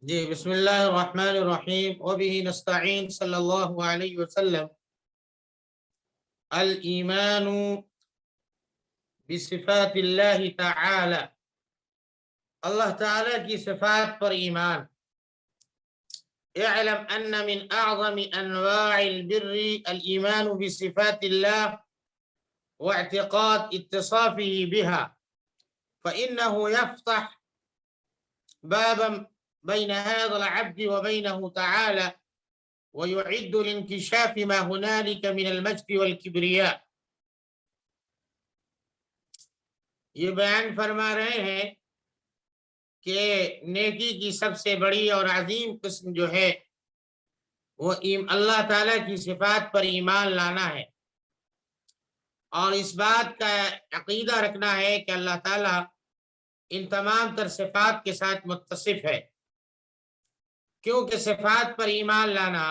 جی بسم اللہ الرحمن الرحیم وبہ نستعین صلی اللہ علیہ وسلم۔ الایمان بصفات اللہ تعالی، اللہ تعالی کی صفات پر ایمان۔ اعلم ان من اعظم انواع البر الایمان بصفات اللہ واعتقاد اتصافه بها، فانه يفتح بابا بين هذا العبد وبينه تعالى ويعد لانكشاف ما هنالك من المجد والكبرياء۔ یہ بیان فرما رہے ہیں کہ نیکی کی سب سے بڑی اور عظیم قسم جو ہے وہ اللہ تعالیٰ کی صفات پر ایمان لانا ہے، اور اس بات کا عقیدہ رکھنا ہے کہ اللہ تعالیٰ ان تمام تر صفات کے ساتھ متصف ہے، کیونکہ صفات پر ایمان لانا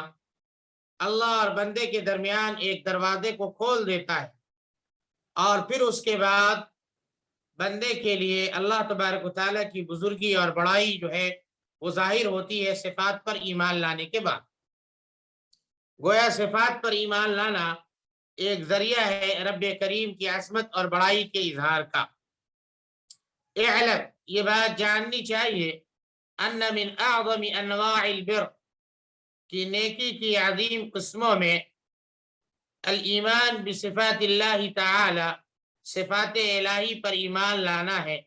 اللہ اور بندے کے درمیان ایک دروازے کو کھول دیتا ہے، اور پھر اس کے بعد بندے کے لیے اللہ تبارک و تعالیٰ کی بزرگی اور بڑائی جو ہے وہ ظاہر ہوتی ہے صفات پر ایمان لانے کے بعد۔ گویا صفات پر ایمان لانا ایک ذریعہ ہے رب کریم کی عظمت اور بڑائی کے اظہار کا۔ اعلم، یہ بات جاننی چاہیے، ان من اعظم انواع البر، کی نیکی کی عظیم قسموں میں الایمان بصفات اللہ تعالی، صفات الہی پر ایمان لانا ہے،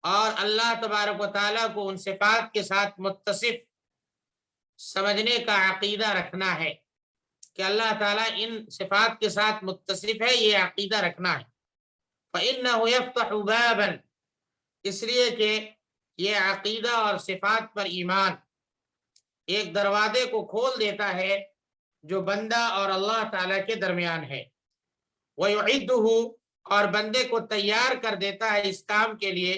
اور اللہ تبارک و تعالیٰ کو ان صفات کے ساتھ متصف سمجھنے کا عقیدہ رکھنا ہے کہ اللہ تعالیٰ ان صفات کے ساتھ متصف ہے، یہ عقیدہ رکھنا ہے۔ فإنه يفتح بابا، اس لیے کہ یہ عقیدہ اور صفات پر ایمان ایک دروازے کو کھول دیتا ہے جو بندہ اور اللہ تعالیٰ کے درمیان ہے۔ وَيُعِدُّهُ، اور بندے کو تیار کر دیتا ہے اس کام کے لیے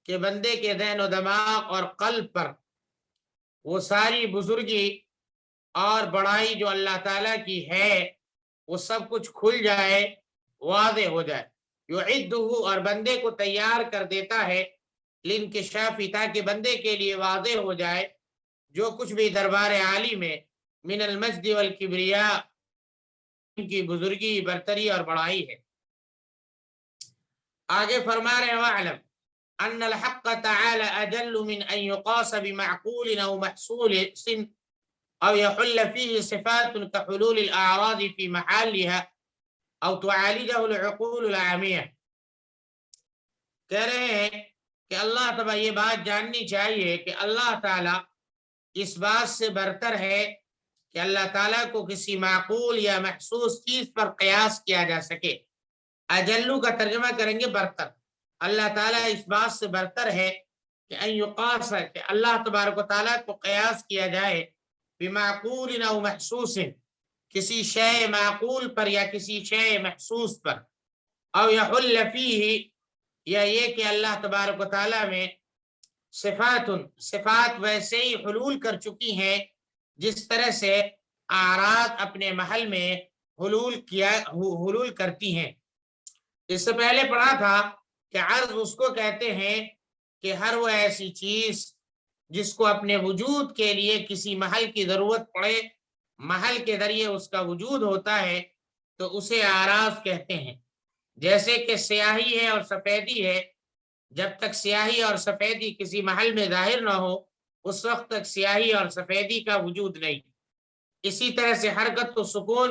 کہ بندے کے ذہن و دماغ اور قلب پر وہ ساری بزرگی اور بڑائی جو اللہ تعالیٰ کی ہے وہ سب کچھ کھل جائے، واضح ہو جائے۔ یعدہ، اور بندے کو تیار کر دیتا ہے لانکشاف، تاکہ بندے کے لیے واضح ہو جائے جو کچھ بھی دربار عالی میں من المجد والکبریاء کی بزرگی، برتری اور بڑائی ہے۔ آگے فرما رہے ہیں وَاعْلَمْ ان الحق تعالی اجل من ان يقاس بمعقول او محصول او يحل فيه صفات كحلول الاعراض في محلها او تعالجه العقول العامية۔ کہہ رہے ہیں کہ اللہ تعالیٰ، یہ بات جاننی چاہیے کہ اللہ تعالیٰ اس بات سے برتر ہے کہ اللہ تعالیٰ کو کسی معقول یا محسوس چیز پر قیاس کیا جا سکے۔ اجلو کا ترجمہ کریں گے برتر۔ اللہ تعالیٰ اس بات سے برتر ہے کہ ان یقاس، کہ اللہ تبارک و تعالیٰ کو قیاس کیا جائے بمعقول او محسوس، کسی شے معقول پر یا کسی شے محسوس پر، او یحل فیہ، یا یہ کہ اللہ تبارک و تعالیٰ میں صفات ویسے ہی حلول کر چکی ہیں جس طرح سے اعراض اپنے محل میں حلول کرتی ہیں۔ اس سے پہلے پڑھا تھا کہ عرض اس کو کہتے ہیں کہ ہر وہ ایسی چیز جس کو اپنے وجود کے لیے کسی محل کی ضرورت پڑے، محل کے ذریعے اس کا وجود ہوتا ہے، تو اسے اعراض کہتے ہیں۔ جیسے کہ سیاہی ہے اور سفیدی ہے، جب تک سیاہی اور سفیدی کسی محل میں ظاہر نہ ہو اس وقت تک سیاہی اور سفیدی کا وجود نہیں۔ اسی طرح سے حرکت و سکون،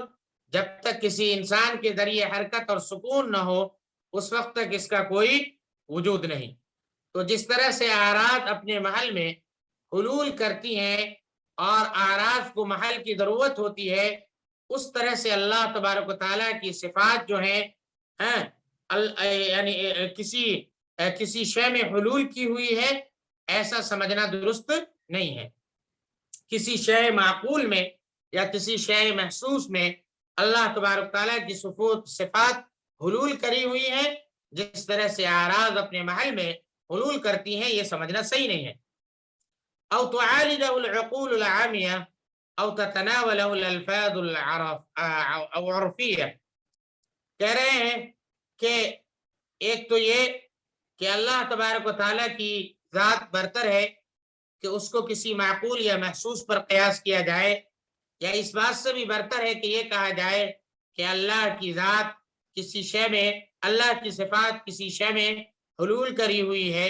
جب تک کسی انسان کے ذریعے حرکت اور سکون نہ ہو اس وقت تک اس کا کوئی وجود نہیں۔ تو جس طرح سے اعراض اپنے محل میں حلول کرتی ہیں اور اعراض کو محل کی ضرورت ہوتی ہے، اس طرح سے اللہ تبارک و تعالیٰ کی صفات جو ہیں یعنی کسی شے میں حلول کی ہوئی ہے، ایسا سمجھنا درست نہیں ہے۔ کسی شے معقول میں یا کسی شے محسوس میں اللہ تبارک تعالیٰ کی صفات حلول کری ہوئی ہیں، جس طرح سے اعراض اپنے محل میں حلول کرتی ہیں، یہ سمجھنا صحیح نہیں ہے۔ او تعالجہ العقول العامیہ او تتناولہ الالفاظ عرفیہ۔ کہہ رہے ہیں کہ ایک تو یہ کہ اللہ تبارک و تعالیٰ کی ذات برتر ہے، کہ اس کو کسی معقول یا محسوس پر قیاس کیا جائے، یا اس بات سے بھی برتر ہے کہ یہ کہا جائے کہ اللہ کی ذات کسی شے میں، اللہ کی صفات کسی شے میں حلول کری ہوئی ہے،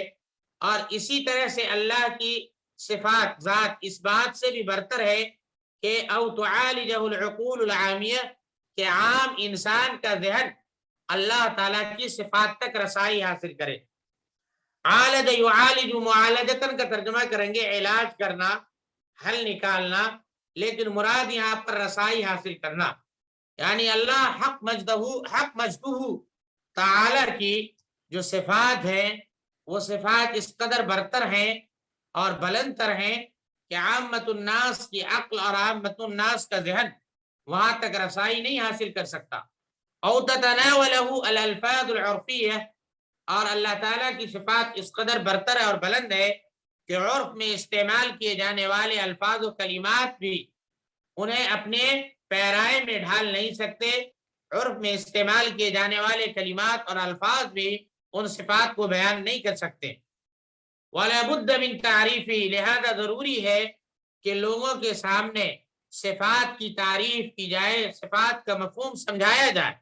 اور اسی طرح سے اللہ کی صفات ذات اس بات سے بھی برتر ہے کہ او تعالجہ العقول العامیہ، کہ عام انسان کا ذہن اللہ تعالیٰ کی صفات تک رسائی حاصل کرے۔ عالج یعالج معالجتن کا ترجمہ کریں گے علاج کرنا، حل نکالنا، لیکن مراد یہاں پر رسائی حاصل کرنا، یعنی اللہ حق مجدہ تعالی کی جو صفات ہیں وہ صفات اس قدر برتر ہیں اور بلند تر ہیں کہ عامت الناس کی عقل اور عامت الناس کا ذہن وہاں تک رسائی نہیں حاصل کر سکتا۔ او تتناولہ الالفاظ العرفیہ، اور اللہ تعالیٰ کی صفات اس قدر برتر ہے اور بلند ہے کہ عرف میں استعمال کیے جانے والے الفاظ و کلمات بھی انہیں اپنے پیرائے میں ڈھال نہیں سکتے، عرف میں استعمال کیے جانے والے کلمات اور الفاظ بھی ان صفات کو بیان نہیں کر سکتے۔ وَلَا بُدَّ مِن تعریفی، لہذا ضروری ہے کہ لوگوں کے سامنے صفات کی تعریف کی جائے، صفات کا مفہوم سمجھایا جائے،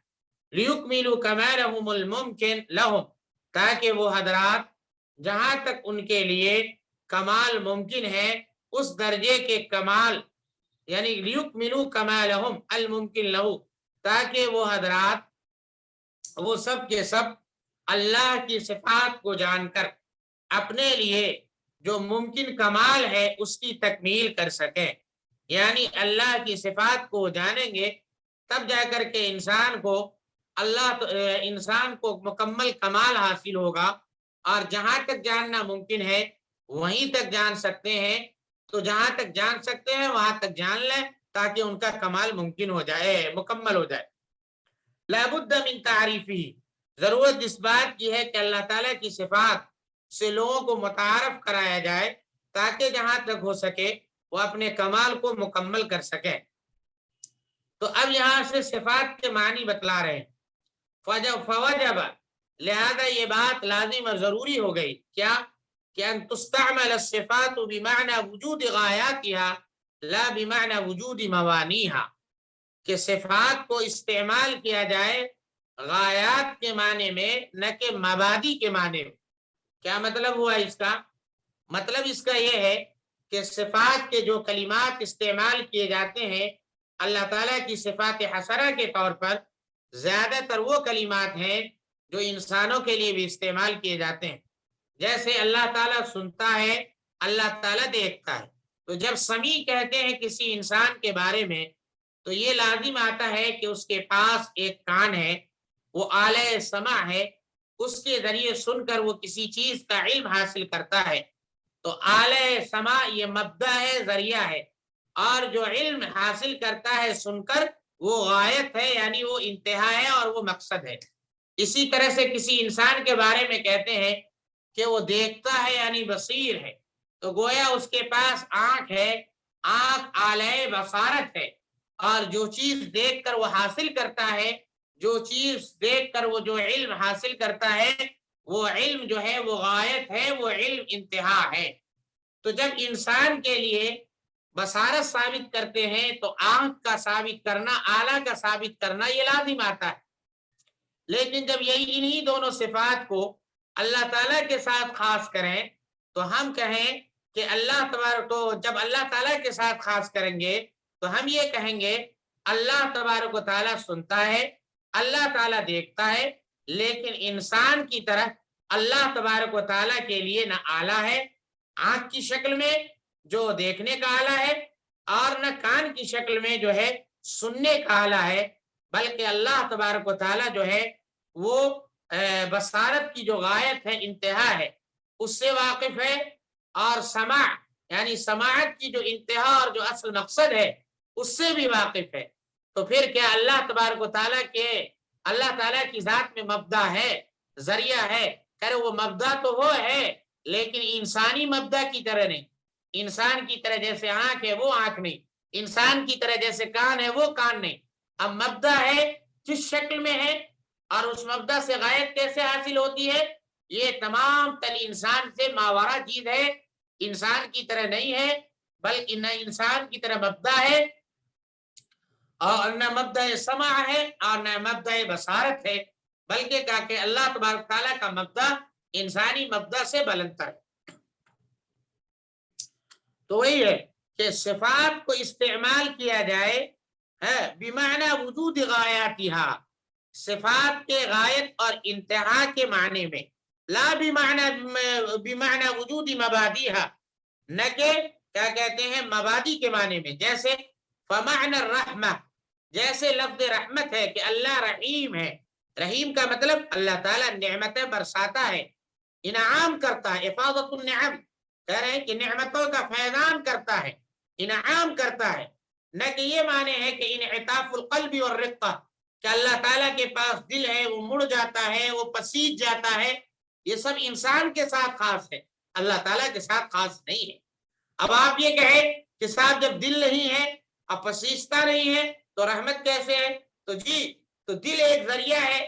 لِيُكْمِلُوا كَمَالَهُمُ الْمُمْكِنَ لَهُمْ، تاکہ وہ حضرات جہاں تک ان کے لیے کمال ممکن ہے اس درجے کے کمال، یعنی لِيُكْمِلُوا كَمَالَهُمْ الْمُمْكِنَ لَهُ، تاکہ وہ حضرات وہ سب کے سب اللہ کی صفات کو جان کر اپنے لیے جو ممکن کمال ہے اس کی تکمیل کر سکیں، یعنی اللہ کی صفات کو جانیں گے تب جا کر کے انسان کو مکمل کمال حاصل ہوگا، اور جہاں تک جاننا ممکن ہے وہیں تک جان سکتے ہیں، تو جہاں تک جان سکتے ہیں وہاں تک جان لیں تاکہ ان کا کمال ممکن ہو جائے، مکمل ہو جائے۔ لابد من تعریفی، ضرورت اس بات کی ہے کہ اللہ تعالیٰ کی صفات سے لوگوں کو متعارف کرایا جائے تاکہ جہاں تک ہو سکے وہ اپنے کمال کو مکمل کر سکیں۔ تو اب یہاں سے صفات کے معنی بتلا رہے ہیں۔ فوجب، لہذا یہ بات لازم اور ضروری ہو گئی، کیا کہ ان تستعمل الصفات بمعنى وجود غایاتها لا بمعنى وجود موانیها، کہ صفات کو استعمال کیا جائے غایات کے معنی میں نہ کہ مبادی کے معنی میں۔ کیا مطلب ہوا اس کا؟ مطلب اس کا یہ ہے کہ صفات کے جو کلمات استعمال کیے جاتے ہیں اللہ تعالیٰ کی صفات حسنہ کے طور پر، زیادہ تر وہ کلمات ہیں جو انسانوں کے لیے بھی استعمال کیے جاتے ہیں، جیسے اللہ تعالیٰ سنتا ہے، اللہ تعالیٰ دیکھتا ہے، تو جب سمیع کہتے ہیں کسی انسان کے بارے میں تو یہ لازم آتا ہے کہ اس کے پاس ایک کان ہے، وہ آلہ سمع ہے، اس کے ذریعے سن کر وہ کسی چیز کا علم حاصل کرتا ہے، تو آلہ سمع یہ مبدا ہے، ذریعہ ہے، اور جو علم حاصل کرتا ہے سن کر وہ غایت ہے، یعنی وہ انتہا ہے اور وہ مقصد ہے۔ اسی طرح سے کسی انسان کے بارے میں کہتے ہیں کہ وہ دیکھتا ہے، یعنی بصیر ہے، تو گویا اس کے پاس آنکھ ہے، آنکھ آلہ بصارت ہے، اور جو چیز دیکھ کر وہ حاصل کرتا ہے، جو چیز دیکھ کر وہ جو علم حاصل کرتا ہے وہ علم جو ہے وہ غایت ہے، وہ علم انتہا ہے۔ تو جب انسان کے لیے بصارت ثابت کرتے ہیں تو آنکھ کا ثابت کرنا، آلہ کا ثابت کرنا یہ لازم آتا ہے، لیکن جب یہی انہی دونوں صفات کو اللہ تعالیٰ کے ساتھ خاص کریں تو ہم کہیں کہ اللہ تبارک، تو جب اللہ تعالیٰ کے ساتھ خاص کریں گے تو ہم یہ کہیں گے اللہ تبارک و تعالیٰ سنتا ہے، اللہ تعالیٰ دیکھتا ہے، لیکن انسان کی طرح اللہ تبارک و تعالیٰ کے لیے نہ آلہ ہے آنکھ کی شکل میں جو دیکھنے کا آلہ ہے، اور نہ کان کی شکل میں جو ہے سننے کا آلہ ہے، بلکہ اللہ تبارک و تعالیٰ جو ہے وہ بصارت کی جو غایت ہے، انتہا ہے، اس سے واقف ہے، اور سماع یعنی سماعت کی جو انتہا اور جو اصل مقصد ہے اس سے بھی واقف ہے۔ تو پھر کیا اللہ تبارک و تعالیٰ کے، اللہ تعالیٰ کی ذات میں مبدا ہے، ذریعہ ہے؟ کہ وہ مبدا تو وہ ہے لیکن انسانی مبدا کی طرح نہیں، انسان کی طرح جیسے آنکھ ہے وہ آنکھ نہیں، انسان کی طرح جیسے کان ہے وہ کان نہیں۔ اب مبدا ہے کس شکل میں ہے اور اس مبدا سے غایت کیسے حاصل ہوتی ہے، یہ تمام تر انسان سے ماورا چیز ہے، انسان کی طرح نہیں ہے، بلکہ نہ انسان کی طرح مبدا ہے اور نہ مبدا سمع ہے اور نہ مبدا بصارت ہے، بلکہ کہا کہ اللہ تبارک تعالیٰ کا مبدا انسانی مبدا سے بلندتر ہے۔ تو وہی ہے کہ صفات کو استعمال کیا جائے ہے بمعنی وجود غایاتها، صفات کے غایت اور انتہا کے معنی میں، لا بمعنی وجود مبادیها، نہ کہ کیا کہتے ہیں مبادی کے معنی میں، جیسے فمعنی الرحمہ، جیسے لفظ رحمت ہے کہ اللہ رحیم ہے، رحیم کا مطلب اللہ تعالیٰ نعمتیں برساتا ہے، انعام کرتا ہے، افاضت النعم، کہہ رہے ہیں کہ نعمتوں کا فیضان کرتا ہے، انعام کرتا ہے، نہ کہ یہ معنی ہے کہ انعطاف القلب والرقہ، کہ اللہ تعالیٰ کے پاس دل ہے، وہ مڑ جاتا ہے، وہ پسیج جاتا ہے، یہ سب انسان کے ساتھ خاص ہے، اللہ تعالیٰ کے ساتھ خاص نہیں ہے۔ اب آپ یہ کہیں کہ صاحب جب دل نہیں ہے اب پسیجتا نہیں ہے تو رحمت کیسے ہے؟ تو جی، تو دل ایک ذریعہ ہے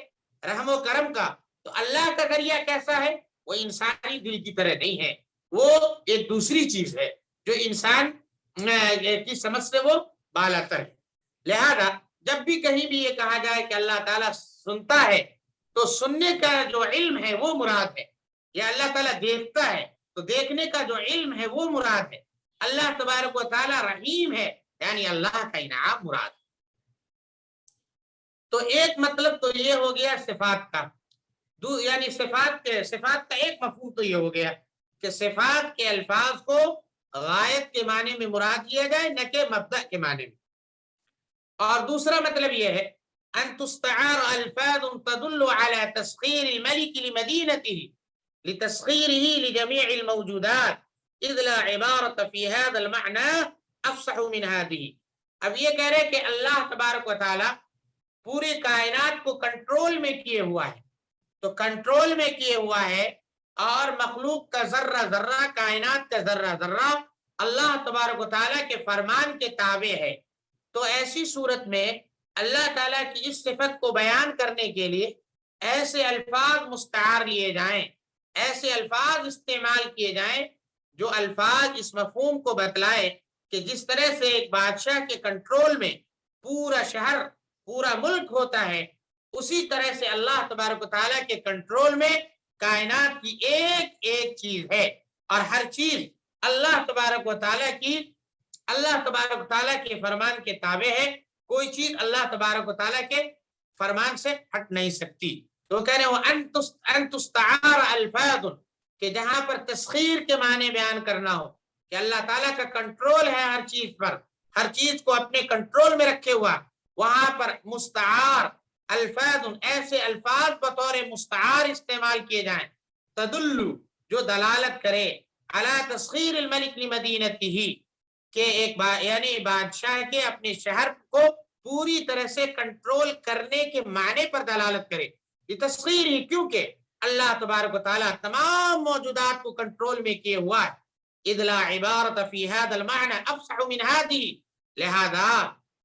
رحم و کرم کا، تو اللہ کا ذریعہ کیسا ہے؟ وہ انسانی دل کی طرح نہیں ہے، وہ ایک دوسری چیز ہے جو انسان کی سمجھ سے وہ بالاتر ہے۔ لہذا جب بھی کہیں بھی یہ کہا جائے کہ اللہ تعالیٰ سنتا ہے تو سننے کا جو علم ہے وہ مراد ہے، یا اللہ تعالیٰ دیکھتا ہے تو دیکھنے کا جو علم ہے وہ مراد ہے، اللہ تبارک و تعالیٰ رحیم ہے یعنی اللہ کا انعام مراد ہے۔ تو ایک مطلب تو یہ ہو گیا صفات کا، یعنی صفات کا ایک مفہوم تو یہ ہو گیا کہ صفات کے الفاظ کو غایت کے معنی میں مراد لیا جائے نہ کہ مبدأ کے معنی میں، اور دوسرا مطلب یہ ہے ان تستعار الفاظ تدل على تسخير الملك لمدينته لتسخيره لجميع الموجودات اذ لا عبارة في هذا المعنى افصح من هذه۔ اب یہ کہہ رہے کہ اللہ تبارک و تعالی پوری کائنات کو کنٹرول میں کیے ہوا ہے، تو کنٹرول میں کیے ہوا ہے اور مخلوق کا ذرہ ذرہ، کائنات کا ذرہ ذرہ اللہ تبارک و تعالیٰ کے فرمان کے تابع ہے، تو ایسی صورت میں اللہ تعالیٰ کی اس صفت کو بیان کرنے کے لیے ایسے الفاظ مستعار لیے جائیں، ایسے الفاظ استعمال کیے جائیں جو الفاظ اس مفہوم کو بتلائے کہ جس طرح سے ایک بادشاہ کے کنٹرول میں پورا شہر، پورا ملک ہوتا ہے، اسی طرح سے اللہ تبارک و تعالیٰ کے کنٹرول میں کائنات کی ایک ایک چیز ہے، اور ہر چیز اللہ تبارک و تعالیٰ کے فرمان کے تابع ہے، کوئی چیز اللہ تبارک و تعالیٰ کے فرمان سے ہٹ نہیں سکتی۔ تو کہہ رہے ہو ان تستعار الفاظ، کہ جہاں پر تسخیر کے معنی بیان کرنا ہو کہ اللہ تعالیٰ کا کنٹرول ہے ہر چیز پر، ہر چیز کو اپنے کنٹرول میں رکھے ہوا، وہاں پر مستعار الفاظ، ایسے الفاظ بطور مستعار استعمال کیے جائیں تدل، جو دلالت کرے علی تسخیر الملک لمدینتہ، کہ ایک یعنی بادشاہ کے اپنے شہر کو پوری طرح سے کنٹرول کرنے کے معنی پر دلالت کرے، یہ تسخیر ہی، کیونکہ اللہ تبارک و تعالیٰ تمام موجودات کو کنٹرول میں کیے ہوا ہے، اذ لا عبارت فی هذا المعنى افصح من هذه، لہذا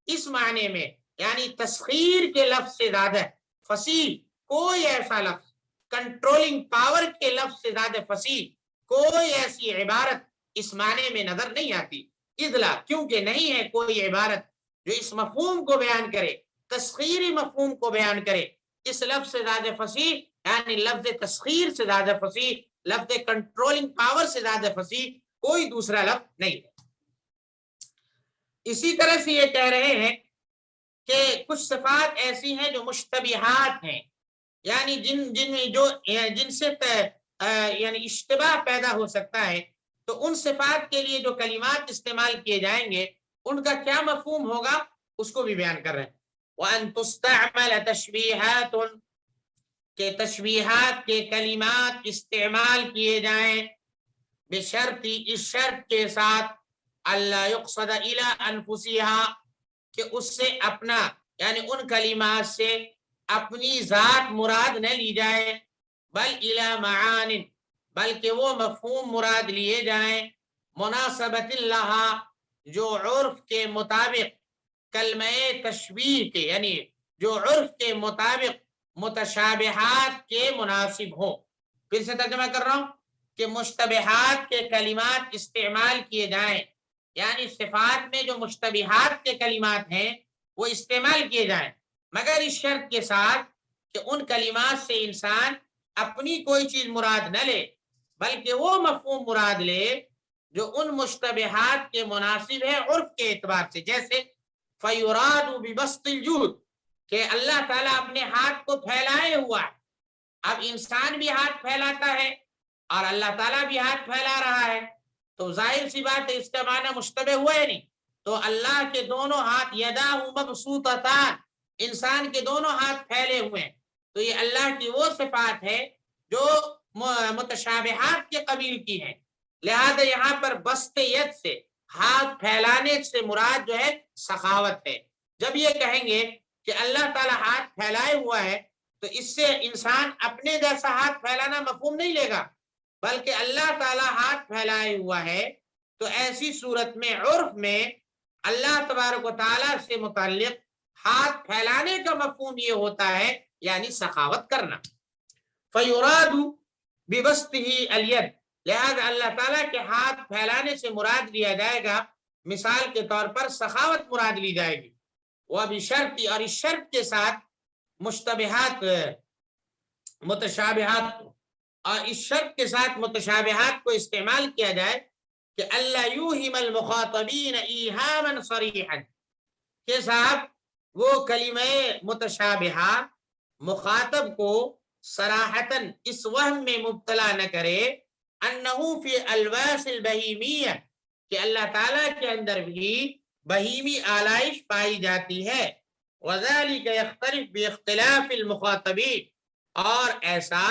اس معنی میں یعنی تسخیر کے لفظ سے زیادہ فصیح کوئی ایسا لفظ، کنٹرولنگ پاور کے لفظ سے زیادہ فصیح کوئی ایسی عبارت اس معنی میں نظر نہیں آتی، اذلا، کیونکہ نہیں ہے کوئی عبارت جو اس مفہوم کو بیان کرے، تسخیری مفہوم کو بیان کرے، اس لفظ سے زیادہ فصیح، یعنی لفظ تسخیر سے زیادہ فصیح، لفظ کنٹرولنگ پاور سے زیادہ فصیح کوئی دوسرا لفظ نہیں ہے۔ اسی طرح سے یہ کہہ رہے ہیں کہ کچھ صفات ایسی ہیں جو مشتبہات ہیں، یعنی جن سے یعنی اشتباہ پیدا ہو سکتا ہے، تو ان صفات کے لیے جو کلمات استعمال کیے جائیں گے ان کا کیا مفہوم ہوگا اس کو بھی بیان کر رہے ہیں۔ وَأَن تُسْتَعْمَلَ تَشْبِيهَاتٌ، کہ تشبیہات کے کلمات استعمال کیے جائیں، بشرط، اس شرط کے ساتھ، اللہ یقصد الی انفسها، کہ اس سے اپنا یعنی ان کلمات سے اپنی ذات مراد نہ لی جائے، بل الی معان، بلکہ وہ مفہوم مراد لیے جائیں، مناسبت اللہ، جو عرف کے مطابق کلمہ تشبیہ کے، یعنی جو عرف کے مطابق متشابہات کے مناسب ہوں۔ پھر سے ترجمہ کر رہا ہوں کہ مشتبہات کے کلمات استعمال کیے جائیں، یعنی صفات میں جو مشتبہات کے کلمات ہیں وہ استعمال کیے جائیں، مگر اس شرط کے ساتھ کہ ان کلمات سے انسان اپنی کوئی چیز مراد نہ لے، بلکہ وہ مفہوم مراد لے جو ان مشتبہات کے مناسب ہے عرف کے اعتبار سے، جیسے فَيُرَادُ بِبَسْطِ الْجُودِ کہ اللہ تعالیٰ اپنے ہاتھ کو پھیلائے ہوا ہے۔ اب انسان بھی ہاتھ پھیلاتا ہے اور اللہ تعالیٰ بھی ہاتھ پھیلا رہا ہے، تو ظاہر سی بات ہے اس کا معنی مشتبہ ہوا ہے نہیں۔ تو اللہ کے دونوں ہاتھ یداہ مبسوطتان، انسان کے دونوں ہاتھ پھیلے ہوئے ہیں، تو یہ اللہ کی وہ صفات ہے جو متشابہات کے قبیل کی ہیں۔ لہذا یہاں پر بسط ید سے، ہاتھ پھیلانے سے مراد جو ہے سخاوت ہے۔ جب یہ کہیں گے کہ اللہ تعالیٰ ہاتھ پھیلائے ہوا ہے تو اس سے انسان اپنے جیسا ہاتھ پھیلانا مفہوم نہیں لے گا، بلکہ اللہ تعالیٰ ہاتھ پھیلائے ہوا ہے تو ایسی صورت میں عرف میں اللہ تبارک و تعالیٰ سے متعلق ہاتھ پھیلانے کا مفہوم یہ ہوتا ہے یعنی سخاوت کرنا۔ فَيُرَادُ بِبَسْطِهِ الْيَدِ، لہذا اللہ تعالیٰ کے ہاتھ پھیلانے سے مراد لیا جائے گا، مثال کے طور پر سخاوت مراد لی جائے گی۔ وَبِشَرْطِ، اور اس شرط کے ساتھ مشتبہات متشابہات کو، اور اس شرط کے ساتھ متشابہات کو استعمال کیا جائے کہ اللہ یوہم المخاطبین ایہاما صریحا، کہ صاحب وہ کلمہ متشابہہ مخاطب کو صراحتاً اس وہم میں مبتلا نہ کرے انہو فی الواس البہیمیہ کہ اللہ تعالیٰ کے اندر بھی بہیمی آلائش پائی جاتی ہے، وذالک یختلف باختلاف المخاطبین، اور ایسا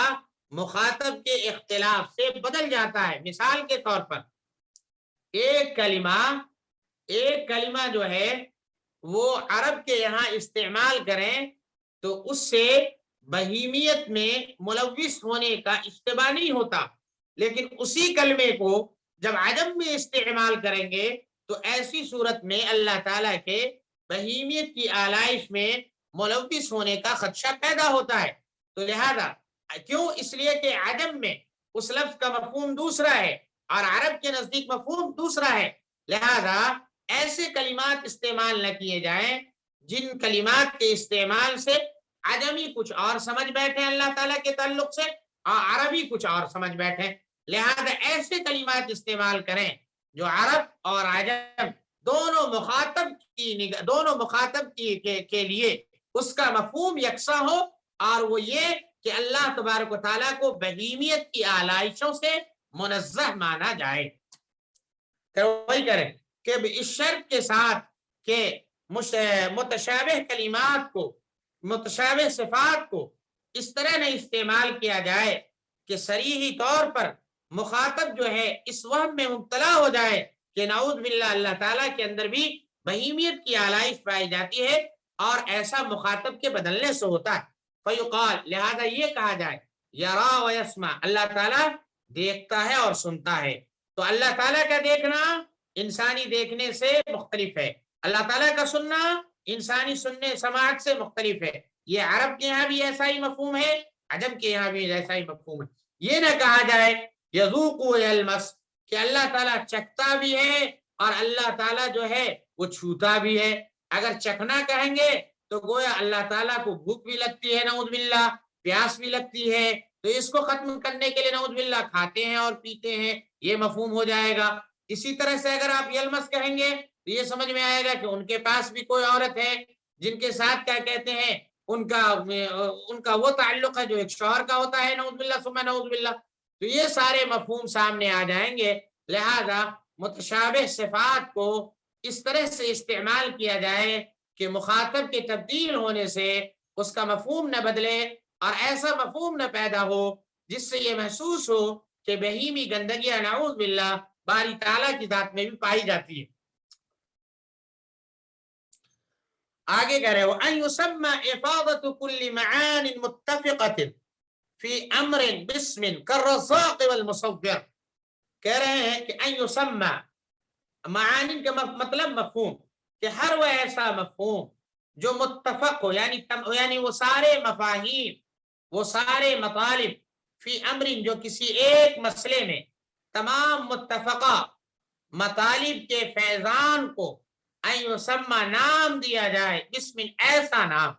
مخاطب کے اختلاف سے بدل جاتا ہے۔ مثال کے طور پر ایک کلمہ جو ہے وہ عرب کے یہاں استعمال کریں تو اس سے بہیمیت میں ملوث ہونے کا اشتباہ نہیں ہوتا، لیکن اسی کلمے کو جب عجم میں استعمال کریں گے تو ایسی صورت میں اللہ تعالیٰ کے بہیمیت کی آلائش میں ملوث ہونے کا خدشہ پیدا ہوتا ہے۔ تو لہذا کیوں؟ اس لیے کہ عجم میں اس لفظ کا مفہوم دوسرا ہے اور عرب کے نزدیک مفہوم دوسرا ہے، لہذا ایسے کلمات استعمال نہ کیے جائیں جن کلمات کے استعمال سے عجمی کچھ اور سمجھ بیٹھے اللہ تعالیٰ کے تعلق سے اور عربی کچھ اور سمجھ بیٹھے، لہذا ایسے کلمات استعمال کریں جو عرب اور عجم دونوں مخاطب کے لیے اس کا مفہوم یکساں ہو، اور وہ یہ کہ اللہ تبارک و تعالیٰ کو بہیمیت کی آلائشوں سے منزہ مانا جائے۔ وہی کریں کہ اس شرط کے ساتھ کہ متشابہ کلمات کو، متشابہ صفات کو اس طرح نہ استعمال کیا جائے کہ صریحی طور پر مخاطب جو ہے اس وہم میں مبتلا ہو جائے کہ نعوذ باللہ اللہ تعالیٰ کے اندر بھی بہیمیت کی آلائش پائی جاتی ہے، اور ایسا مخاطب کے بدلنے سے ہوتا ہے۔ فیقال، لہذا یہ کہا جائے یرا و یسمع، اللہ تعالیٰ دیکھتا ہے اور سنتا ہے۔ تو اللہ تعالیٰ کا دیکھنا انسانی دیکھنے سے مختلف ہے، اللہ تعالیٰ کا سننا انسانی سننے سماعت سے مختلف ہے۔ یہ عرب کے یہاں بھی ایسا ہی مفہوم ہے، عجم کے یہاں بھی ایسا ہی مفہوم ہے۔ یہ نہ کہا جائے یذوق و یلمس کہ اللہ تعالیٰ چکھتا بھی ہے اور اللہ تعالیٰ جو ہے وہ چھوتا بھی ہے۔ اگر چکھنا کہیں گے تو گویا اللہ تعالیٰ کو بھوک بھی لگتی ہے نعوذ باللہ، پیاس بھی لگتی ہے، تو اس کو ختم کرنے کے لیے نعوذ باللہ کھاتے ہیں اور پیتے ہیں، یہ مفہوم ہو جائے گا۔ اسی طرح سے اگر آپ یلمس کہیں گے تو یہ سمجھ میں آئے گا کہ ان کے پاس بھی کوئی عورت ہے جن کے ساتھ کیا کہتے ہیں ان کا وہ تعلق ہے جو ایک شوہر کا ہوتا ہے نعوذ باللہ ثم نعوذ باللہ، تو یہ سارے مفہوم سامنے آ جائیں گے۔ لہذا متشابہ صفات کو اس طرح سے استعمال کیا جائے کہ مخاطب کے تبدیل ہونے سے اس کا مفہوم نہ بدلے اور ایسا مفہوم نہ پیدا ہو جس سے یہ محسوس ہو کہ بہیمی گندگیاں نعوذ باللہ باری تعالیٰ کی ذات میں بھی پائی جاتی ہے۔ آگے کہہ رہے ہو ان یسمى افاضۃ کل معان متفقۃ فی امر باسم کالرزاق والمصور، کہہ رہے ہیں کہ ان یسمى، معانی کا مطلب مفہوم، کہ ہر وہ ایسا مفہوم جو متفق ہو، یعنی وہ سارے مفاہیم، وہ سارے مطالب فی امر جو کسی ایک مسئلے میں تمام متفقہ مطالب کے فیضان کو ان یسمى نام دیا جائے بسم ایسا نام.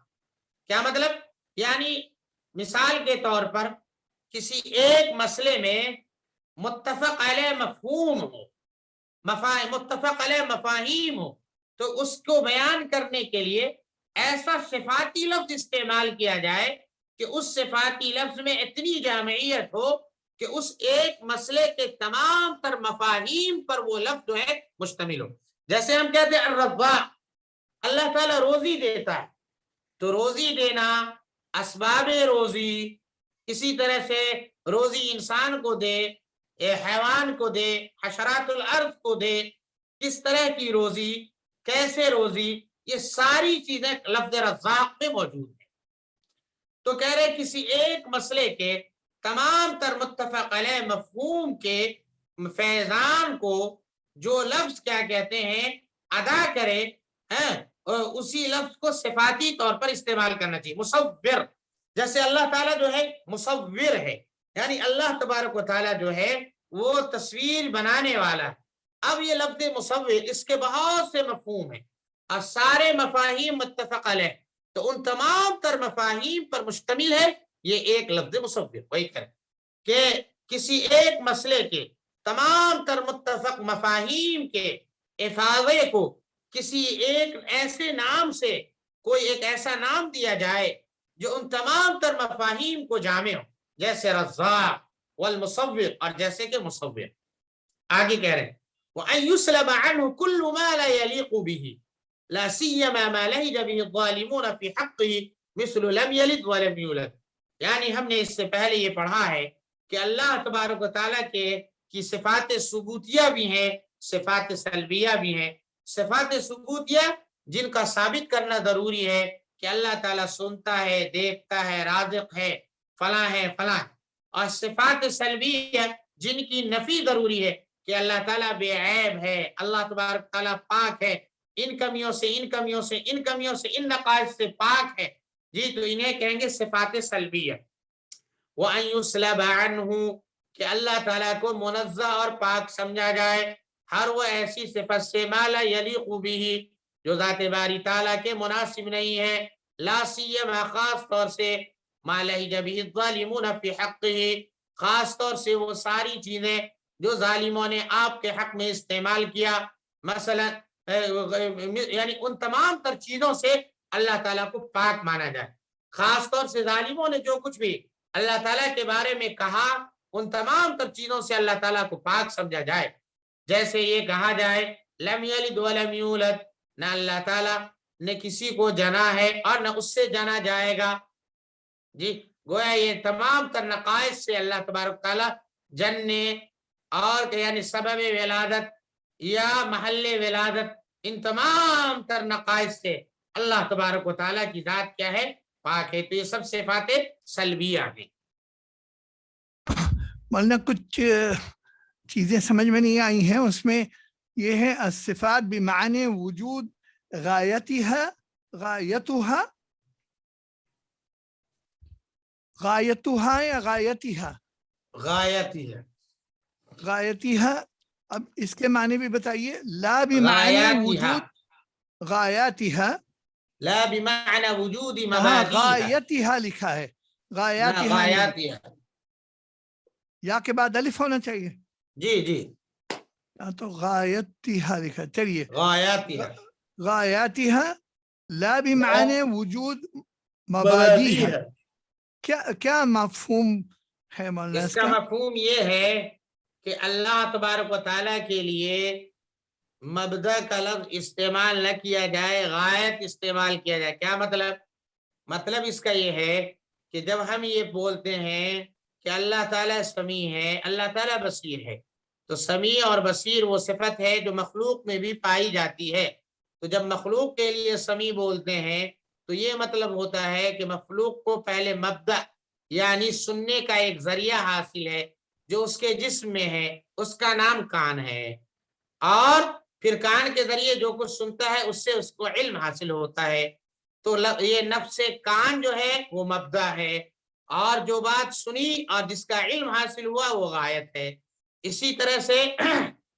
کیا مطلب؟ یعنی مثال کے طور پر کسی ایک مسئلے میں متفق علیہ مفہوم ہو، متفق علیہ مفاہیم ہو، تو اس کو بیان کرنے کے لیے ایسا صفاتی لفظ استعمال کیا جائے کہ اس صفاتی لفظ میں اتنی جامعیت ہو کہ اس ایک مسئلے کے تمام تر مفاہیم پر وہ لفظ جو ہے مشتمل ہو. جیسے ہم کہتے ہیں الرزاق، اللہ تعالیٰ روزی دیتا ہے، تو روزی دینا، اسباب روزی، اسی طرح سے روزی انسان کو دے، حیوان کو دے، حشرات الارض کو دے، کس طرح کی روزی، کیسے روزی، یہ ساری چیزیں لفظ رزاق میں موجود ہیں. تو کہہ رہے کسی ایک مسئلے کے تمام تر متفق علیہ مفہوم کے فیضان کو جو لفظ کیا کہتے ہیں ادا کرے، اسی لفظ کو صفاتی طور پر استعمال کرنا چاہیے. مصور، جیسے اللہ تعالیٰ جو ہے مصور ہے، یعنی اللہ تبارک و تعالیٰ جو ہے وہ تصویر بنانے والا ہے. اب یہ لفظ مصور، اس کے بہت سے مفہوم ہیں اور سارے مفاہیم متفق علیہ، تو ان تمام تر مفاہیم پر مشتمل ہے یہ ایک لفظ مصور. وہی کریں کہ کسی ایک مسئلے کے تمام تر متفق مفاہیم کے افاضے کو کسی ایک ایسے نام سے، کوئی ایک ایسا نام دیا جائے جو ان تمام تر مفاہیم کو جامع ہو، جیسے رزاق والمصور، اور جیسے کہ مصور. آگے کہہ رہے ہیں وَأَن يُسْلَبَ عَنْهُ كُلُّ مَا لَا يَلِيقُ بِهِ لَا سِيَّمَا مَا لَهِجَ بِهِ الظَّالِمُونَ فِي حَقِّهِ مِثْلُ لَمْ يَلِدْ وَلَمْ يُولَدْ. یعنی ہم نے اس سے پہلے یہ پڑھا ہے کہ اللہ تبارک و تعالیٰ کی صفات ثبوتیہ بھی ہیں، صفات سلبیہ بھی ہیں. صفات ثبوتیہ جن کا ثابت کرنا ضروری ہے کہ اللہ تعالیٰ سنتا ہے، دیکھتا ہے، رازق ہے، فلاں ہے، فلاں. اور صفات سلبیہ جن کی نفی ضروری ہے کہ اللہ تعالیٰ بے عیب ہے، اللہ تبارک تعالیٰ پاک ہے، ان کمیوں سے، ان کمیوں سے، ان کمیوں سے، ان نقائص سے پاک ہے. جی تو انہیں کہیں گے صفات سلبیہ. وَأَن يُسْلَبَ عَنْهُ کہ اللہ تعالیٰ کو منزہ اور پاک سمجھا جائے ہر وہ ایسی صفت سے ما لا یلیق بہ جو ذات باری تعالیٰ کے مناسب نہیں ہے. لا سیما خاص طور سے ما لہج بہ الظالمون فی حقہ خاص طور سے وہ ساری چیزیں جو ظالموں نے آپ کے حق میں استعمال کیا، مثلا یعنی ان تمام تر چیزوں سے اللہ تعالیٰ کو پاک مانا جائے. خاص طور سے ظالموں نے جو کچھ بھی اللہ تعالیٰ کے بارے میں کہا ان تمام تر چیزوں سے اللہ تعالیٰ کو پاک سمجھا جائے. جیسے یہ کہا جائے لم یلد ولم یولد، نہ اللہ تعالیٰ نے کسی کو جنا ہے اور نہ اس سے جنا جائے گا. جی گویا یہ تمام تر نقائص سے اللہ تبارک تعالیٰ جننے اور یعنی سبب ولادت یا محل ولادت، ان تمام تر نقائص سے اللہ تبارک و تعالیٰ کی ذات کیا ہے؟ پاک ہے. تو یہ سب صفات سلبیہ ہیں. مولانا کچھ چیزیں سمجھ میں نہیں آئی ہیں، اس میں یہ ہے الصفات بمعنی وجود غایتها غایتها یا غایتها غایتها. اب اس کے معنی بھی بتائیے. لا بمعنی وجود غایتها، لا بمعنى وجود مبادئها، غایتها لکھا ہے، غایتها یا کے بعد الف ہونا چاہیے. جی جی تو غایتها لکھا. چلیے غایاتها لا بمعنی وجود مبادئها. کیا مفہوم ہے مولانا اس کا؟ مفہوم یہ ہے کہ اللہ تبارک و تعالیٰ کے لیے مبدأ کا لفظ استعمال نہ کیا جائے، غایت استعمال کیا جائے. کیا مطلب؟ مطلب اس کا یہ ہے کہ جب ہم یہ بولتے ہیں کہ اللہ تعالیٰ سمیع ہے، اللہ تعالیٰ بصیر ہے، تو سمیع اور بصیر وہ صفت ہے جو مخلوق میں بھی پائی جاتی ہے. تو جب مخلوق کے لیے سمیع بولتے ہیں تو یہ مطلب ہوتا ہے کہ مخلوق کو پہلے مبدأ یعنی سننے کا ایک ذریعہ حاصل ہے جو اس کے جسم میں ہے، اس کا نام کان ہے، اور پھر کان کے ذریعے جو کچھ سنتا ہے اس سے اس کو علم حاصل ہوتا ہے. تو یہ نفس کان جو ہے وہ مبدأ ہے، اور جو بات سنی اور جس کا علم حاصل ہوا وہ غایت ہے. اسی طرح سے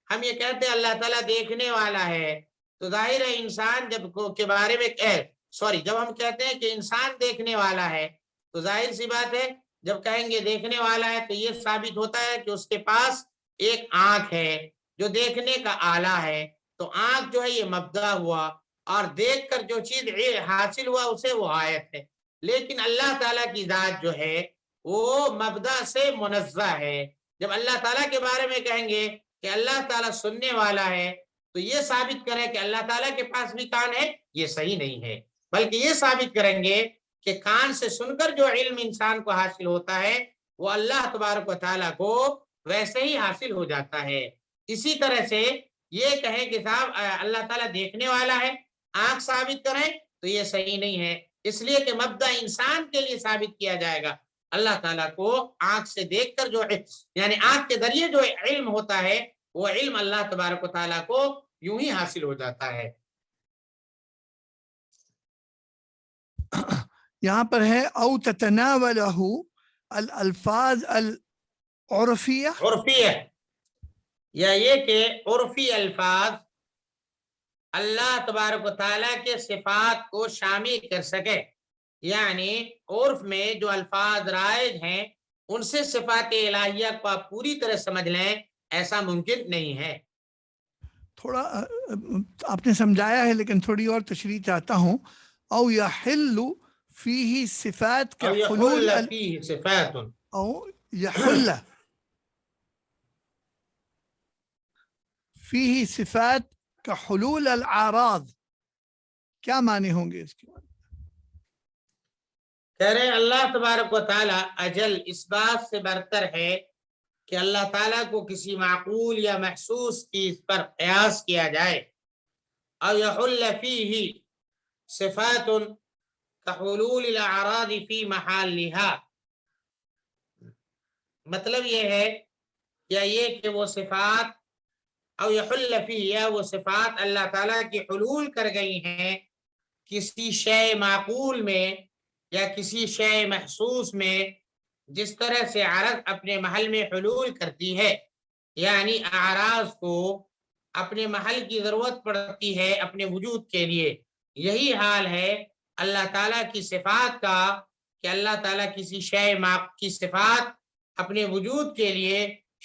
ہم یہ کہتے ہیں اللہ تعالیٰ دیکھنے والا ہے، تو ظاہر ہے انسان جب کے بارے میں جب ہم کہتے ہیں کہ انسان دیکھنے والا ہے تو ظاہر سی بات ہے جب کہیں گے دیکھنے والا ہے تو یہ ثابت ہوتا ہے کہ اس کے پاس ایک آنکھ ہے جو دیکھنے کا آلہ ہے. تو آنکھ جو ہے یہ مبدا ہوا اور دیکھ کر جو چیز حاصل ہوا اسے وہ آیت ہے. لیکن اللہ تعالیٰ کی ذات جو ہے وہ مبدا سے منزہ ہے. جب اللہ تعالیٰ کے بارے میں کہیں گے کہ اللہ تعالیٰ سننے والا ہے تو یہ ثابت کریں کہ اللہ تعالیٰ کے پاس بھی کان ہے، یہ صحیح نہیں ہے، بلکہ یہ ثابت کریں گے کہ کان سے سن کر جو علم انسان کو حاصل ہوتا ہے وہ اللہ تبارک و تعالیٰ کو ویسے ہی حاصل ہو جاتا ہے. اسی طرح سے یہ کہیں کہ صاحب اللہ تعالیٰ دیکھنے والا ہے، آنکھ ثابت کریں تو یہ صحیح نہیں ہے، اس لیے کہ مبدا انسان کے لیے ثابت کیا جائے گا. اللہ تعالیٰ کو آنکھ سے دیکھ کر جو یعنی آنکھ کے ذریعے جو علم ہوتا ہے وہ علم اللہ تبارک و تعالیٰ کو یوں ہی حاصل ہو جاتا ہے. یہاں پر ہے او تتناولہ الالفاظ العرفیہ، عرفیہ یا یہ کہ عرفی الفاظ اللہ تبارک و تعالیٰ کے صفات کو شامل کر سکے، یعنی عرف میں جو الفاظ رائج ہیں ان سے صفات الہیہ کو آپ پوری طرح سمجھ لیں ایسا ممکن نہیں ہے. تھوڑا آپ نے سمجھایا ہے لیکن تھوڑی اور تشریح چاہتا ہوں. او یحل فیہ صفات کا او حلول یحل فیہ صفات، او یحل فیہ صفات کا حلول الاعراض، کیا معنی ہوں گے اس کے بعد؟ کہہ رہے اللہ تبارک و تعالیٰ اجل اس بات سے برتر ہے کہ اللہ تعالیٰ کو کسی معقول یا محسوس چیز پر قیاس کیا جائے. او یحل فیہ صفات کحلول الاعراض فی محلها، مطلب یہ ہے یا یہ کہ وہ صفات او یحل فیہ یا وہ صفات اللہ تعالیٰ کی حلول کر گئی ہیں کسی شے معقول میں یا کسی شے محسوس میں، جس طرح سے عرض اپنے محل میں حلول کرتی ہے، یعنی اعراض کو اپنے محل کی ضرورت پڑتی ہے اپنے وجود کے لیے. یہی حال ہے اللہ تعالیٰ کی صفات کا کہ اللہ تعالیٰ کسی شے کی صفات اپنے وجود کے لیے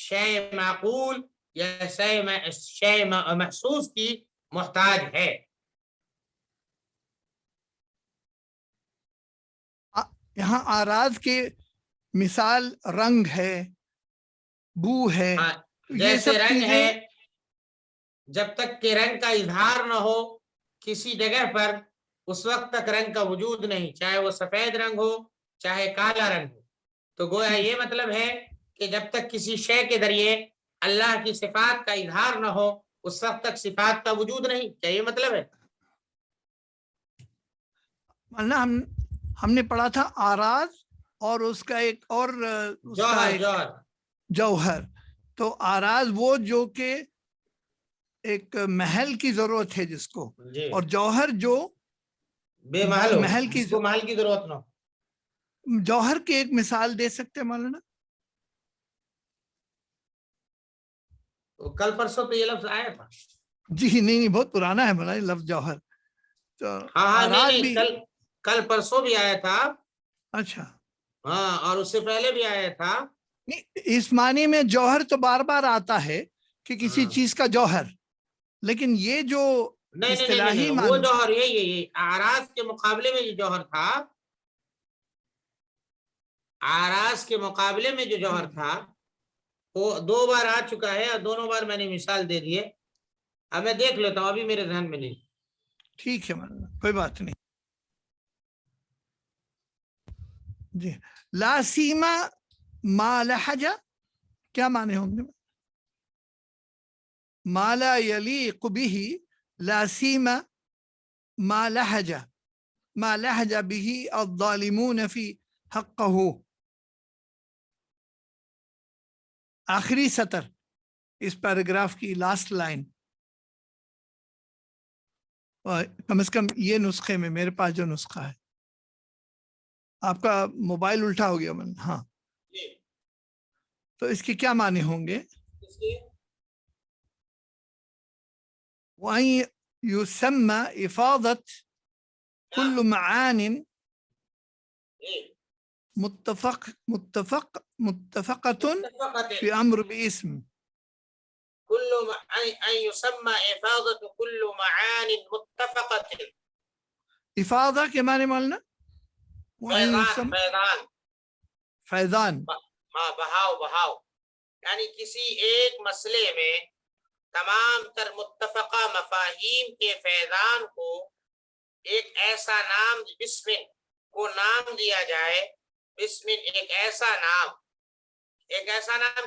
شے معقول یا شے محسوس کی محتاج ہے. یہاں اعراض کے مثال رنگ ہے، بو ہے، جیسے رنگ ہے، جب تک کہ رنگ کا اظہار نہ ہو کسی جگہ پر اس وقت تک رنگ کا وجود نہیں، چاہے وہ سفید رنگ ہو چاہے کالا رنگ ہو. تو گویا یہ مطلب ہے کہ جب تک کسی شے کے ذریعے اللہ کی صفات کا اظہار نہ ہو اس وقت تک صفات کا وجود نہیں. کیا یہ مطلب ہے؟ ہم نے پڑھا تھا اعراض اور اس کا ایک اور جوہر. تو اعراض وہ جو کہ ایک محل کی ضرورت ہے جس کو، اور جوہر جو بے محل محل کی ضرورت نہ. جوہر کی ایک مثال دے سکتے ہیں مولانا؟ کل پرسوں تو یہ لفظ آیا تھا. جی نہیں بہت پرانا ہے مولانا لفظ جوہر. تو نہیں کل پرسوں بھی آیا تھا. اچھا ہاں، اور اس سے پہلے بھی آیا تھا. اس معنی میں جوہر تو بار بار آتا ہے کہ کسی چیز کا جوہر، لیکن یہ جو نہیں وہ جوہر یہی اعراض کے مقابلے میں جو جوہر تھا، اعراض کے مقابلے میں جو جوہر تھا وہ 2 بار آ چکا ہے اور دونوں بار میں نے مثال دے دیے. اب میں دیکھ لیتا ہوں، ابھی میرے ذہن میں نہیں. ٹھیک ہے کوئی بات نہیں. جی لا سیما ما لحج کیا معنی ہوں گے؟ ما لا یلیق به، لا سیما ما لحج به الظالمون فی حقه. آخری سطر اس پیراگراف کی لاسٹ لائن، کم از کم یہ نسخے میں، میرے پاس جو نسخہ ہے آپ کا موبائل الٹا ہو گیا من. ہاں جی تو اس کے کیا معنی ہوں گے؟ اس کی وأن يسمى إفاضة كل معان جی متفقة متفقة في أمر باسم. أن يسمى إفاضة كل معان متفقة. إفاضة کے معنی مالنا وأن فیضان يسمى فیضان فیضان. ہاں بہاؤ بہاؤ، یعنی کسی ایک مسئلے میں تمام تر متفقہ مفاہیم کے فیضان کو ایک ایسا نام بسم کو نام دیا جائے. بسم ایک ایسا نام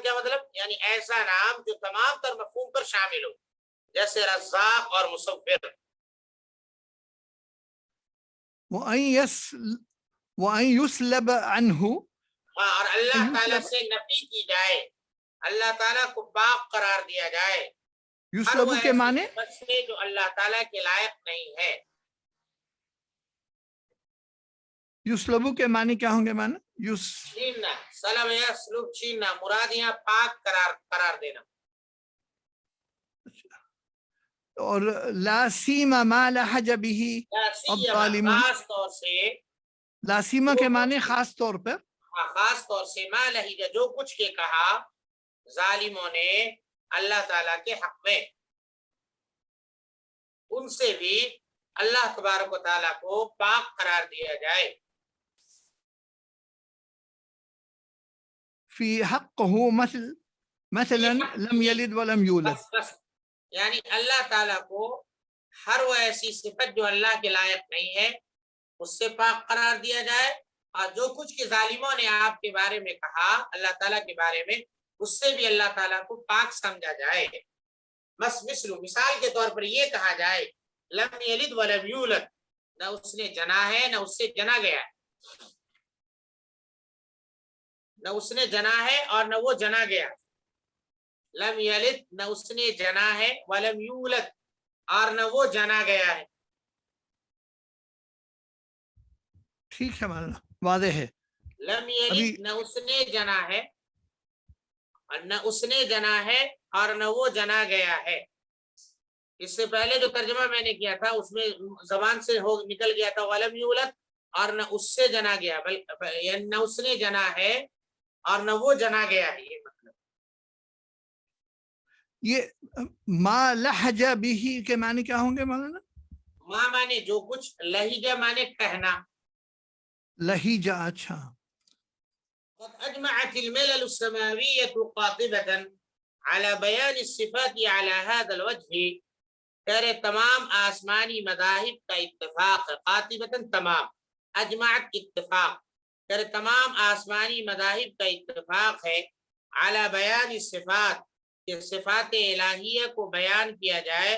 کیا مطلب؟ یعنی ایسا نام جو تمام تر مفہوم پر شامل ہو، جیسے رزاق اور مصور. وأن يسلب عنه، اور اللہ تعالیٰ سے نفی کی جائے، اللہ تعالیٰ کو پاک قرار دیا جائے ہر وہ یسلب کے ایسی معنی صفت سے جو اللہ تعالیٰ کے لائق نہیں ہے. یسلب کے معنی کیا ہوں گے؟ معنی چھیننا، سلب یا سلوب چھیننا، مراد یہاں پاک قرار دینا. اور لا سیما ما لحج به لا سیما، الظالمون. خاص طور سے لا سیما کے معنی خاص طور پر، خاص طور سے ما لہجہ جو کچھ کے کہا ظالموں نے اللہ تعالیٰ کے حق میں، ان سے بھی اللہ تبارک و تعالیٰ کو پاک قرار دیا جائے. فی حقه مثلا لم یلد ولم یولد. بس یعنی اللہ تعالیٰ کو ہر وہ ایسی صفت جو اللہ کے لائق نہیں ہے اس سے پاک قرار دیا جائے، اور جو کچھ کے ظالموں نے آپ کے بارے میں کہا اللہ تعالیٰ کے بارے میں اس سے بھی اللہ تعالیٰ کو پاک سمجھا جائے. بس مثال کے طور پر یہ کہا جائے لم یلد ولم یولد، نہ اس نے جنا ہے نہ اس سے جنا گیا ہے، نہ اس نے جنا ہے اور نہ وہ جنا گیا. لم یلد نہ اس نے جنا ہے، ولم یولد اور نہ وہ جنا گیا ہے. ٹھیک ہے مولانا، واضح ہے. لم یلد نہ اس نے جنا ہے اور نہ اس نے جنا ہے اور نہ وہ جنا گیا ہے. اس سے پہلے جو ترجمہ میں نے کیا تھا اس میں زبان سے نکل گیا تھا ولم یولد اور نہ اس سے جنا گیا، یعنی نہ اس نے جنا ہے اور نہ وہ جنا گیا ہے. یہ مطلب یہ ما لحج به کے معنی کیا ہوں گے مولانا؟ ماں مانے جو کچھ، لہجہ مانے کہنا. لہجہ، اچھا. قد اجمعت الملل السماوية قاطبة على بيان الصفات على هذا الوجه. تیرے تمام آسمانی مذاہب کا اتفاق ہے، قاطبتاً تمام، اجمعت اتفاق، تیرے تمام آسمانی مذاہب کا اتفاق ہے علی بیان الصفات، کہ صفات الہیہ کو بیان کیا جائے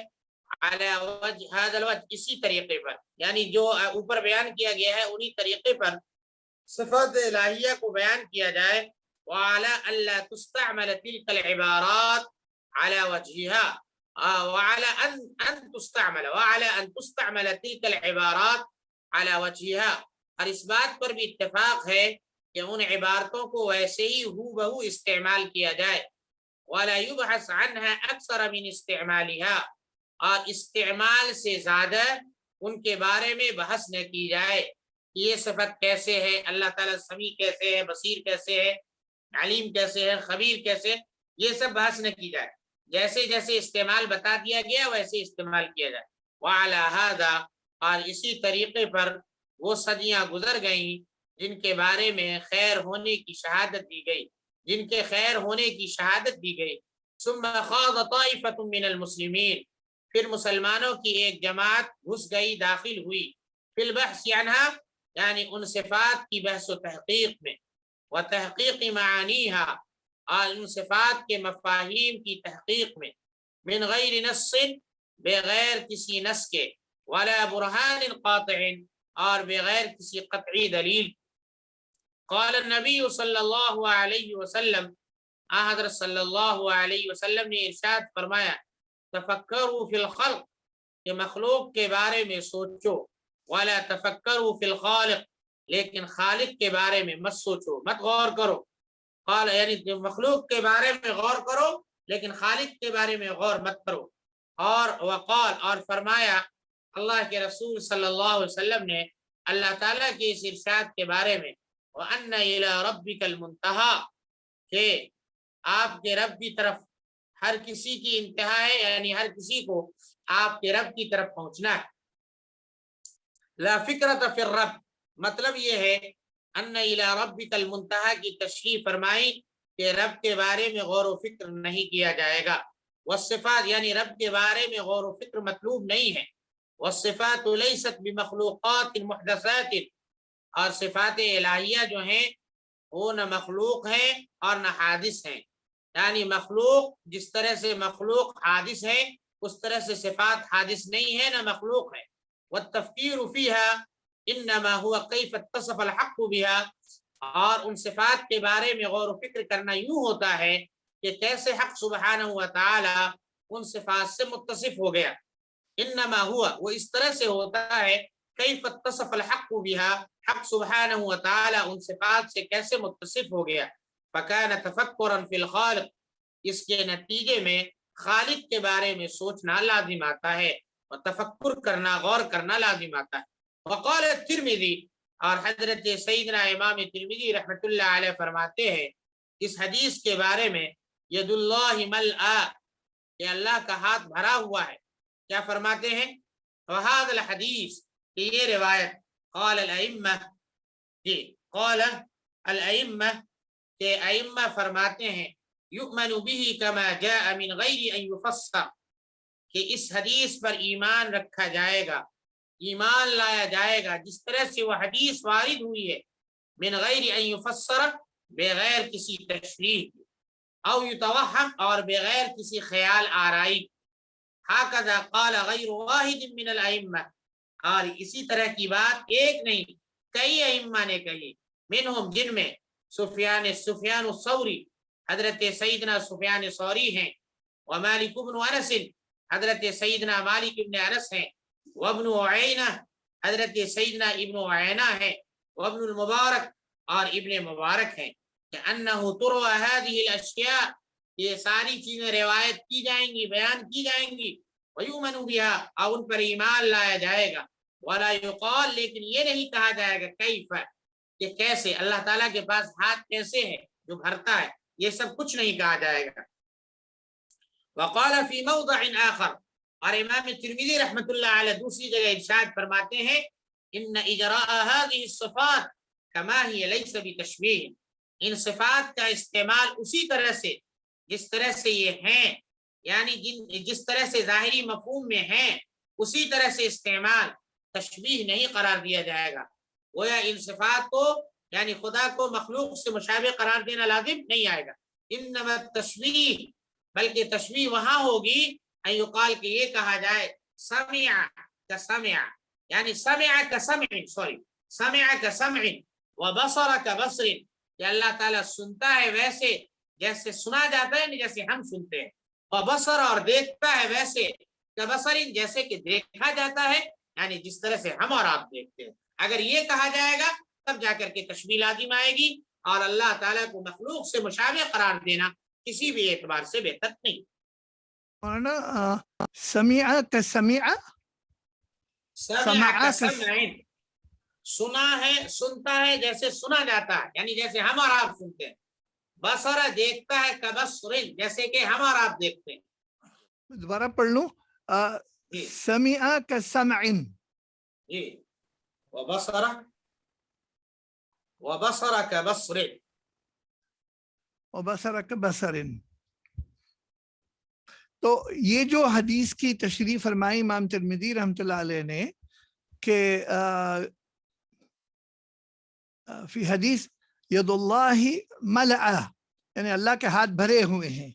علی وجہ هذا الوجہ، اسی طریقے پر، یعنی جو اوپر بیان کیا گیا ہے انہی طریقے پر صفات الہیہ کو بیان کیا جائے. وعلى ألا تستعمل تلك العبارات على وجهها، وعلى أن تستعمل تلك العبارات على وجهها، اور اس بات پر بھی اتفاق ہے کہ ان عبارتوں کو ویسے ہی ہو بہو استعمال کیا جائے. ولا يبحث عنها أكثر من استعمالها، اور استعمال سے زیادہ ان کے بارے میں بحث نہ کی جائے. یہ صفت کیسے ہے، اللہ تعالیٰ سمیع کیسے ہے، بصیر کیسے ہے، علیم کیسے ہے، خبیر کیسے، یہ سب بحث نہ کی جائے. جیسے جیسے استعمال بتا دیا گیا ویسے استعمال کیا جائے. وعلی ھذا، اور اسی طریقے پر وہ صدیاں گزر گئیں جن کے بارے میں خیر ہونے کی شہادت دی گئی، جن کے خیر ہونے کی شہادت دی گئی. ثم خاض طائفۃ من المسلمین، پھر مسلمانوں کی ایک جماعت گھس گئی، داخل ہوئی، فی البحث عنہا، یعنی ان صفات کی بحث و تحقیق میں، و تحقیق معانیہا، اور ان صفات کے مفاہیم کی تحقیق میں، من غیر نص، بغیر کسی نص کے، ولا برہان قاطع، اور بغیر کسی قطعی دلیل. قال النبی صلی اللہ علیہ وسلم، حضرت صلی اللہ علیہ وسلم نے ارشاد فرمایا، تفکروا فی الخلق، کہ مخلوق کے بارے میں سوچو، ولا تفکروا فی الخالق، لیکن خالق کے بارے میں مت سوچو، مت غور کرو. قال یعنی مخلوق کے بارے میں غور کرو لیکن خالق کے بارے میں غور مت کرو. اور وقال اور فرمایا اللہ کے رسول صلی اللہ علیہ وسلم نے اللہ تعالیٰ کے اس ارشاد کے بارے میں وَأَنَّ إِلَىٰ رَبِّكَ الْمُنْتَهَىٰ کہ آپ کے رب کی طرف ہر کسی کی انتہا ہے، یعنی ہر کسی کو آپ کے رب کی طرف پہنچنا ہے. لا فکرۃ فی الرب مطلب یہ ہے ان الی ربک المنتہی کی تشریح فرمائی کہ رب کے بارے میں غور و فکر نہیں کیا جائے گا. والصفات یعنی رب کے بارے میں غور و فکر مطلوب نہیں ہے. والصفات لیست بمخلوقات محدثات اور صفات الہیہ جو ہیں وہ نہ مخلوق ہیں اور نہ حادث ہیں. یعنی مخلوق جس طرح سے مخلوق حادث ہے اس طرح سے صفات حادث نہیں ہے نہ مخلوق ہے. والتفکیر فیہا انما هو کیف اتصف الحق بها اور ان صفات کے بارے میں غور و فکر کرنا یوں ہوتا ہے کہ کیسے حق سبحانہ و تعالی ان صفات سے متصف ہو گیا. انما ہوا وہ اس طرح سے ہوتا ہے کیف اتصف الحق بها حق سبحانہ و تعالی ان صفات سے کیسے متصف ہو گیا. فکان تفکرا فی الخالق اس کے نتیجے میں خالق کے بارے میں سوچنا لازم آتا ہے اور تفکر کرنا غور کرنا لازم آتا ہے. وقال الترمذی اور حضرت سیدنا امام ترمذی رحمۃ اللہ علیہ فرماتے ہیں اس حدیث کے بارے میں ید اللہ ملآ کہ اللہ کا ہاتھ بھرا ہوا ہے. کیا فرماتے ہیں؟ وہذا الحدیث کہ یہ روایت قال الائمہ جی قال الائمہ کہ ائمہ فرماتے ہیں یؤمن به کما جاء من غیر ان یفسر کہ اس حدیث پر ایمان رکھا جائے گا، ایمان لایا جائے گا جس طرح سے وہ حدیث وارد ہوئی ہے من غیر ان یفسر بغیر کسی تشریح او یتوہم اور بغیر کسی خیال آرائی. ہاکذا قال غیر واحد من الائمہ اور اسی طرح کی بات ایک نہیں کئی ائمہ نے کہی. منہم جن میں سفیان الثوری حضرت سیدنا سفیان ثوری ہیں، ومالک بن انس حضرت سیدنا مالک بن انس ہیں، وابن عینہ حضرت سیدنا ابن عینہ ہیں، وابن المبارک اور ابن مبارک ہیں کہ انہ تروى هذه الاشیاء یہ ساری چیزیں روایت کی جائیں گی، بیان کی جائیں گی. ویؤمن بها اور ان پر ایمان لایا جائے گا. ولا یقال لیکن یہ نہیں کہا جائے گا کیف کہ کیسے اللہ تعالیٰ کے پاس ہاتھ کیسے ہے جو بھرتا ہے، یہ سب کچھ نہیں کہا جائے گا. وقال فی موضع آخر اور امام ترمذی رحمۃ اللہ علیہ دوسری جگہ ارشاد فرماتے ہیں ان اجراء هذه الصفات كما هي ليس بتشبیہ ان صفات کا استعمال اسی طرح سے جس طرح سے یہ ہیں، یعنی جس طرح سے ظاہری مفہوم میں ہیں اسی طرح سے استعمال تشبیہ نہیں قرار دیا جائے گا. گویا ان صفات کو یعنی خدا کو مخلوق سے مشابہ قرار دینا لازم نہیں آئے گا. انما التشبیہ بلکہ تشبیہ وہاں ہوگی ان یقال کہ یہ کہا جائے سمع کا سمع یعنی سمع کا سمع کا سمع وبصر کا بصر کہ اللہ تعالیٰ سنتا ہے ویسے جیسے سنا جاتا ہے جیسے ہم سنتے ہیں، وبصر اور دیکھتا ہے ویسے کبصر جیسے کہ دیکھا جاتا ہے یعنی جس طرح سے ہم اور آپ دیکھتے ہیں. اگر یہ کہا جائے گا تب جا کر کے تشبیہ لازم آئے گی اور اللہ تعالیٰ کو مخلوق سے مشابہ قرار دینا کسی بھی اعتبار سے بہتر نہیں. سمع کا سمع سمع کا سمع سنا ہے سنتا ہے جیسے سنا جاتا ہے یعنی جیسے ہم اور آپ سنتے ہیں. بصر دیکھتا ہے کبصر جیسے کہ ہم اور آپ دیکھتے ہیں. دوبارہ پڑھ لوں سمع کا سمع جی وبصر کبصر وبصر کبصر. تو یہ جو حدیث کی تشریح فرمائی امام ترمذی رحمۃ اللہ علیہ نے کہ فی حدیث ید اللہ ملأ یعنی اللہ کے ہاتھ بھرے ہوئے ہیں،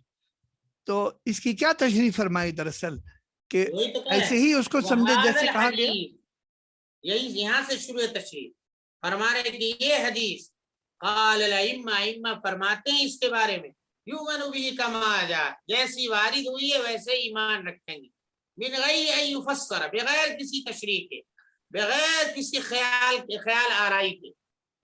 تو اس کی کیا تشریح فرمائی دراصل کہ ایسے ہی اس کو سمجھے جیسے کہا گیا. یہی یہاں سے شروع تشریح فرما رہے کہ یہ حدیث قال الائمہ ائمہ فرماتے ہیں اس کے بارے میں یؤمن به کما جاء جیسی وارد ہوئی ہے ویسے ایمان رکھیں گے. من غیر ان یفسر بغیر کسی تشریح کے، بغیر کسی خیال آرائی کے.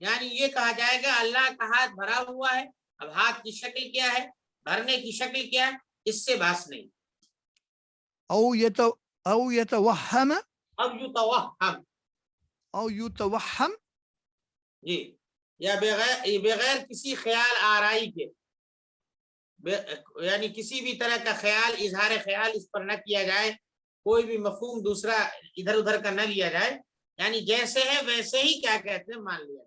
یعنی یہ کہا جائے گا اللہ کا ہاتھ بھرا ہوا ہے، اب ہاتھ کی شکل کیا ہے، بھرنے کی شکل کیا ہے، اس سے بحث نہیں. او يتوهم اب یتوہم، او يتوهم جی، یا بغیر کسی خیال آرائی کے، یعنی کسی بھی طرح کا خیال، اظہار خیال اس پر نہ کیا جائے، کوئی بھی مفہوم دوسرا ادھر ادھر کا نہ لیا جائے، یعنی جیسے ہے ویسے ہی کیا کہتے ہیں مان لیا.